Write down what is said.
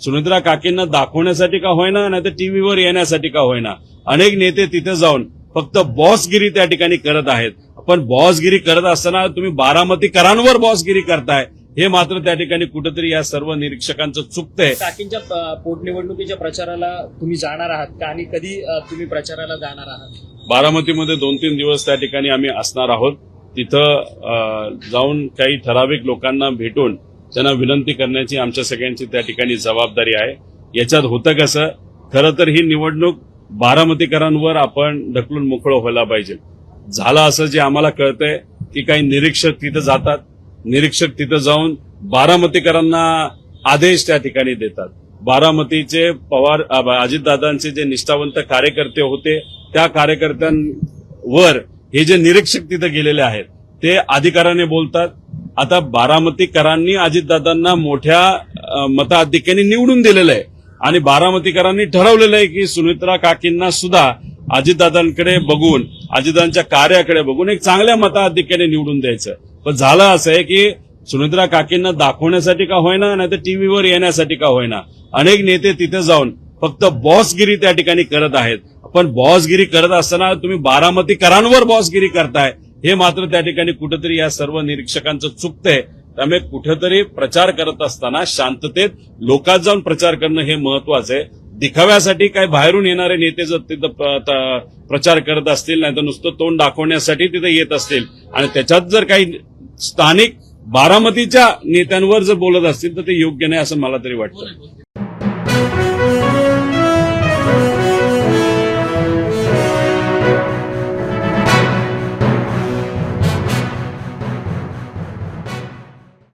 सुनेत्रा काकींना दाखवण्यासाठी का होईना, नाही तर टीव्हीवर येण्यासाठी का होईना, अनेक नेते तिथे जाऊन फक्त बॉसगिरी त्या ठिकाणी करत आहेत. पण बॉसगिरी करत असताना तुम्ही बारामतीकरांवर बॉसगिरी करताय, हे मात्र त्या ठिकाणी कुठेतरी या सर्व निरीक्षकांचं चुकतंय. काकींच्या पोटनिवडणुकीच्या प्रचाराला तुम्ही जाणार आहात का आणि कधी तुम्ही प्रचाराला जाणार आहात? बारामतीमध्ये 2-3 दिवस त्या ठिकाणी आम्ही असणार आहोत. तिथं जाऊन काही ठराविक लोकांना भेटून त्यांना विनंती करण्याची आमच्या सगळ्यांची त्या ठिकाणी जबाबदारी आहे. याच्यात होतं कसं, खरं तर ही निवडणूक बारामतीकरांवर आपण ढकलून मोकळं व्हायला पाहिजे. झालं असं जे आम्हाला कळतंय की काही निरीक्षक तिथं जातात, निरीक्षक तिथं जाऊन बारामतीकरांना आदेश त्या ठिकाणी देतात. बारामतीचे पवार अजितदादांचे जे निष्ठावंत कार्यकर्ते होते, त्या कार्यकर्त्यांवर हे जे निरीक्षक तिथं गेलेले आहेत ते अधिकाराने बोलतात. आता बारामतीकरांनी अजितदादांना मोठ्या मताधिक्याने निवडून दिलेलं आहे आणि बारामतीकरांनी ठरवलेलं आहे की सुनेत्रा काकींना सुद्धा अजितदादांकडे बघून, अजितदादांच्या कार्याकडे बघून एक चांगल्या मताधिक्याने निवडून द्यायचं. पण झालं असं आहे की सुनेत्रा काकींना दाखवण्यासाठी का होईना, नाही तर टीव्हीवर येण्यासाठी का होईना, अनेक नेते तिथे जाऊन फक्त बॉसगिरी त्या ठिकाणी करत आहेत. पण बॉसगिरी करत असताना तुम्ही बारामतीकरांवर बॉसगिरी करताय, हे मात्र त्या ठिकाणी कुठेतरी या सर्व निरीक्षकांचं चुकतंय. त्यामुळे कुठेतरी प्रचार करत असताना शांततेत लोकात जाऊन प्रचार करणं हे महत्वाचं आहे. दिखाव्यासाठी काही बाहेरून येणारे नेते जर तिथं प्रचार करत असतील, नाही तर नुसतं तोंड दाखवण्यासाठी तिथे येत असतील आणि त्याच्यात जर काही स्थानिक बारामतीच्या नेत्यांवर जर बोलत असतील तर ते योग्य नाही असं मला तरी वाटतं.